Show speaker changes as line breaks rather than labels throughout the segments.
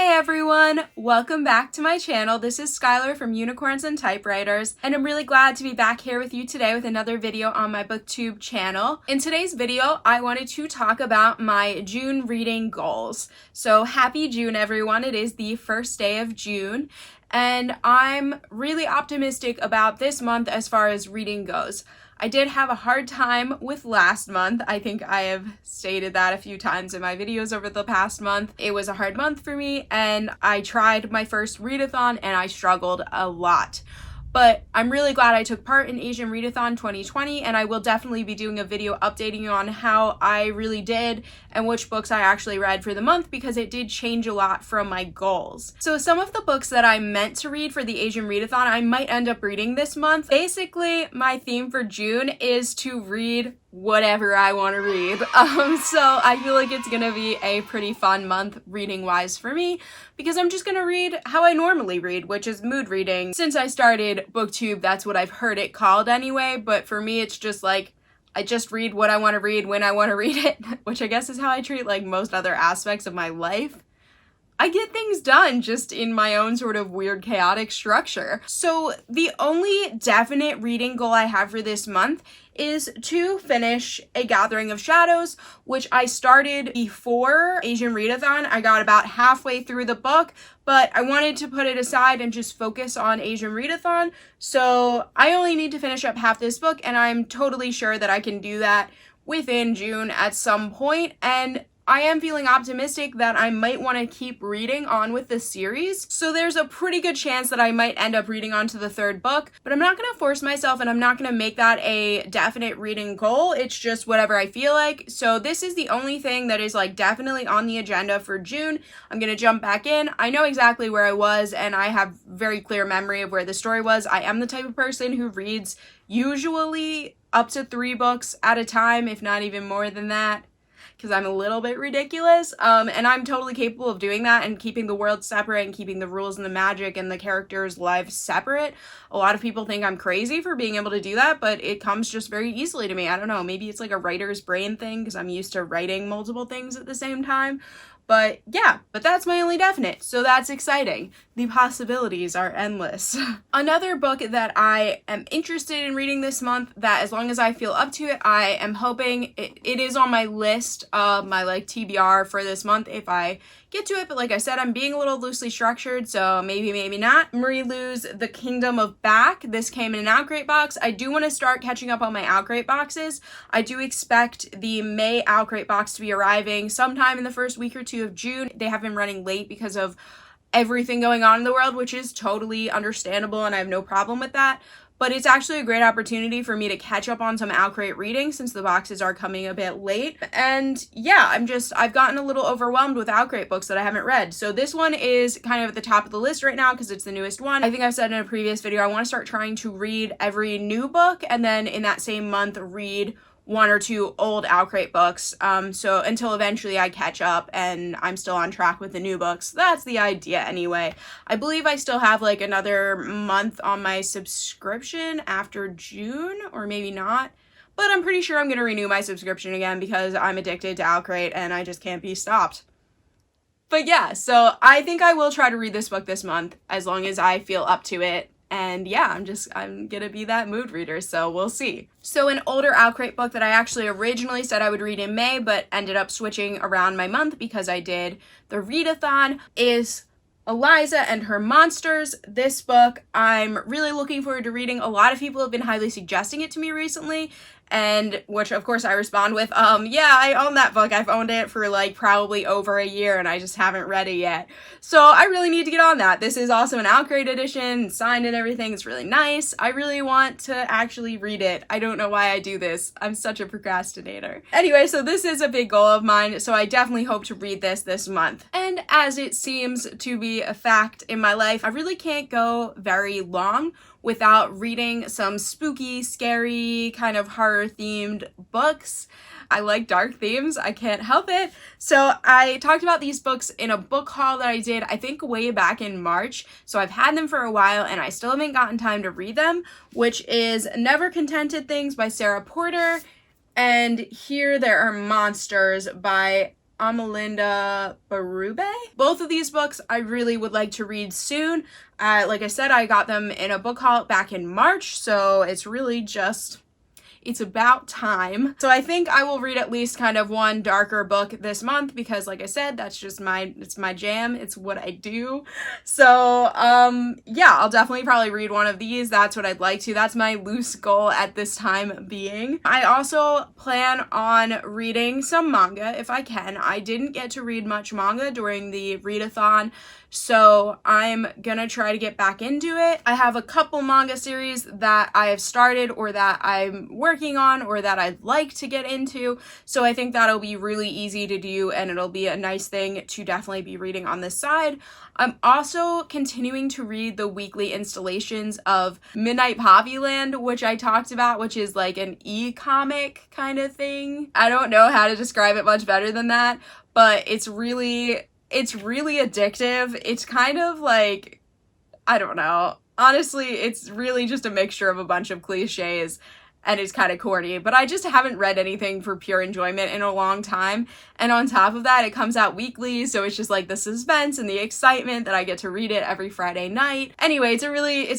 Hey everyone, welcome back to my channel. This is Skylar from Unicorns and Typewriters, and I'm really glad to be back here with you today with another video on my booktube channel. In today's video, I wanted to talk about my June reading goals. So happy June everyone, it is the first day of June, and I'm really optimistic about this month as far as reading goes. I did have a hard time with last month. I think I have stated that a few times in my videos over the past month. It was a hard month for me, and I tried my first readathon and I struggled a lot. But I'm really glad I took part in Asian Readathon 2020, and I will definitely be doing a video updating you on how I really did and which books I actually read for the month, because it did change a lot from my goals. So some of the books that I meant to read for the Asian Readathon, I might end up reading this month. Basically, my theme for June is to read whatever I want to read. So I feel like it's gonna be a pretty fun month reading wise for me, because I'm just gonna read how I normally read, which is mood reading. Since I started booktube, that's what I've heard it called anyway, but for me it's just like I just read what I want to read when I want to read it, which I guess is how I treat like most other aspects of my life. I get things done just in my own sort of weird chaotic structure. So the only definite reading goal I have for this month is to finish A Gathering of Shadows, which I started before Asian Readathon. I got about halfway through the book, but I wanted to put it aside and just focus on Asian Readathon. So I only need to finish up half this book, and I'm totally sure that I can do that within June at some point. And I am feeling optimistic that I might want to keep reading on with the series, so there's a pretty good chance that I might end up reading on to the third book, but I'm not going to force myself and I'm not going to make that a definite reading goal. It's just whatever I feel like. So this is the only thing that is like definitely on the agenda for June. I'm going to jump back in. I know exactly where I was, and I have very clear memory of where the story was. I am the type of person who reads usually up to 3 books at a time, if not even more than that, because I'm a little bit ridiculous, and I'm totally capable of doing that and keeping the world separate and keeping the rules and the magic and the characters' lives separate. A lot of people think I'm crazy for being able to do that, but it comes just very easily to me. I don't know, maybe it's like a writer's brain thing because I'm used to writing multiple things at the same time. But yeah, but that's my only definite, so that's exciting. The possibilities are endless. Another book that I am interested in reading this month, that as long as I feel up to it, I am hoping it is on my list of my like TBR for this month if I get to it, but like I said, I'm being a little loosely structured, so maybe not. Marie Lu's The Kingdom of Back. This came in an Outgrade box. I do want to start catching up on my Outgrade boxes. I do expect the May Outgrade box to be arriving sometime in the first week or two of June. They have been running late because of everything going on in the world, which is totally understandable, and I have no problem with that. But it's actually a great opportunity for me to catch up on some Outgrade reading since the boxes are coming a bit late. And yeah, I've gotten a little overwhelmed with Outgrade books that I haven't read. So this one is kind of at the top of the list right now because it's the newest one. I think I've said in a previous video, I want to start trying to read every new book, and then in that same month read 1 or 2 old Outgrade books, so until eventually I catch up and I'm still on track with the new books. That's the idea anyway. I believe I still have like another month on my subscription after June, or maybe not, but I'm pretty sure I'm going to renew my subscription again because I'm addicted to Outgrade and I just can't be stopped. But yeah, so I think I will try to read this book this month as long as I feel up to it. And yeah, I'm gonna be that mood reader, so we'll see. So an older Outgrade book that I actually originally said I would read in May, but ended up switching around my month because I did the readathon, is Eliza and Her Monsters. This book I'm really looking forward to reading. A lot of people have been highly suggesting it to me recently, and which of course I respond with, yeah, I own that book. I've owned it for like probably over a year and I just haven't read it yet. So I really need to get on that. This is also an Outgrade edition, signed and everything. It's really nice. I really want to actually read it. I don't know why I do this. I'm such a procrastinator. Anyway, so this is a big goal of mine, so I definitely hope to read this month. And as it seems to be a fact in my life, I really can't go very long without reading some spooky, scary, kind of horror-themed books. I like dark themes, I can't help it. So I talked about these books in a book haul that I did, I think way back in March. So I've had them for a while and I still haven't gotten time to read them, which is Never Contented Things by Sarah Porter and Here There Are Monsters by Amalinda Barube. Both of these books I really would like to read soon. Like I said, I got them in a book haul back in March, so it's really just... it's about time. So I think I will read at least kind of one darker book this month because, like I said, that's just it's my jam. It's what I do. So, yeah, I'll definitely probably read one of these. That's what I'd like to. That's my loose goal at this time being. I also plan on reading some manga if I can. I didn't get to read much manga during the readathon, so I'm gonna try to get back into it. I have a couple manga series that I have started or that I'm working on or that I'd like to get into, so I think that'll be really easy to do and it'll be a nice thing to definitely be reading on this side. I'm also continuing to read the weekly installations of Midnight Poppyland, which I talked about, which is like an e-comic kind of thing. I don't know how to describe it much better than that, but it's really addictive. It's kind of like, I don't know. Honestly, it's really just a mixture of a bunch of cliches and it's kind of corny, but I just haven't read anything for pure enjoyment in a long time. And on top of that, it comes out weekly, so it's just like the suspense and the excitement that I get to read it every Friday night. Anyway, it's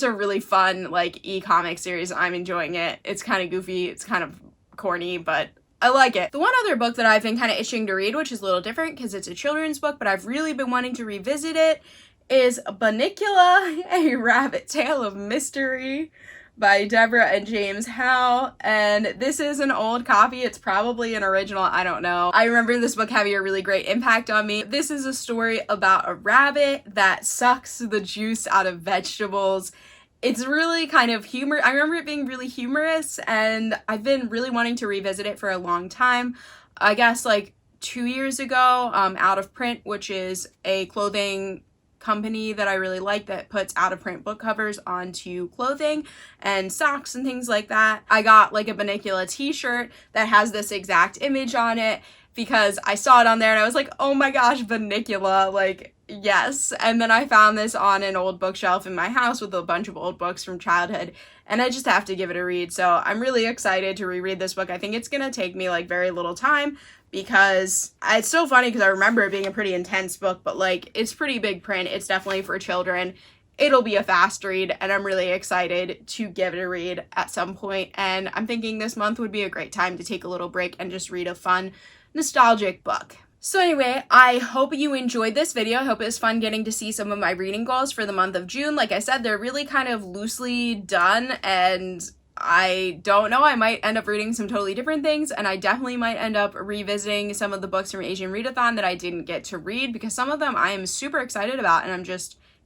a really fun like e-comic series. I'm enjoying it. It's kind of goofy, it's kind of corny, but I like it. The one other book that I've been kind of itching to read, which is a little different because it's a children's book, but I've really been wanting to revisit it, is Bunnicula, A Rabbit Tale of Mystery by Deborah and James Howe. And this is an old copy. It's probably an original. I don't know. I remember this book having a really great impact on me. This is a story about a rabbit that sucks the juice out of vegetables. It's really kind of I remember it being really humorous, and I've been really wanting to revisit it for a long time. I guess like 2 years ago, Out of Print, which is a clothing company that I really like that puts out of print book covers onto clothing and socks and things like that. I got like a Bunnicula t-shirt that has this exact image on it because I saw it on there and I was like, oh my gosh, Bunnicula, like, yes. And then I found this on an old bookshelf in my house with a bunch of old books from childhood, and I just have to give it a read. So I'm really excited to reread this book. I think it's gonna take me like very little time because it's so funny because I remember it being a pretty intense book, but like it's pretty big print. It's definitely for children. It'll be a fast read, and I'm really excited to give it a read at some point. And I'm thinking this month would be a great time to take a little break and just read a fun, nostalgic book. So anyway, I hope you enjoyed this video. I hope it was fun getting to see some of my reading goals for the month of June. Like I said, they're really kind of loosely done, and I don't know, I might end up reading some totally different things, and I definitely might end up revisiting some of the books from Asian Readathon that I didn't get to read, because some of them I am super excited about, and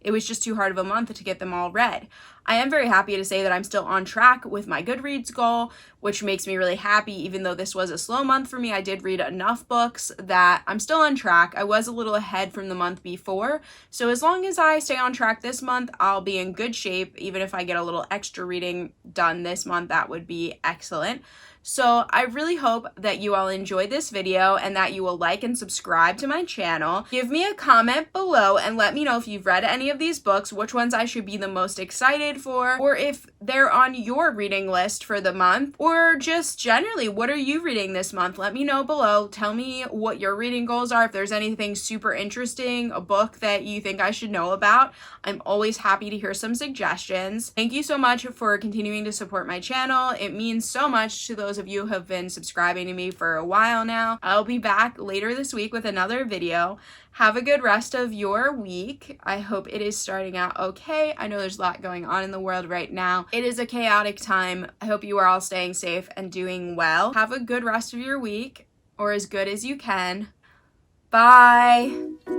it was just too hard of a month to get them all read. I am very happy to say that I'm still on track with my Goodreads goal, which makes me really happy. Even though this was a slow month for me, I did read enough books that I'm still on track. I was a little ahead from the month before, so as long as I stay on track this month, I'll be in good shape. Even if I get a little extra reading done this month, that would be excellent. So I really hope that you all enjoyed this video and that you will like and subscribe to my channel. Give me a comment below and let me know if you've read any of these books, which ones I should be the most excited for, or if they're on your reading list for the month, or just generally, what are you reading this month? Let me know below. Tell me what your reading goals are. If there's anything super interesting, a book that you think I should know about, I'm always happy to hear some suggestions. Thank you so much for continuing to support my channel. It means so much to those of you who have been subscribing to me for a while now. I'll be back later this week with another video. Have a good rest of your week. I hope it is starting out okay. I know there's a lot going on in the world right now. It is a chaotic time. I hope you are all staying safe and doing well. Have a good rest of your week, or as good as you can. Bye.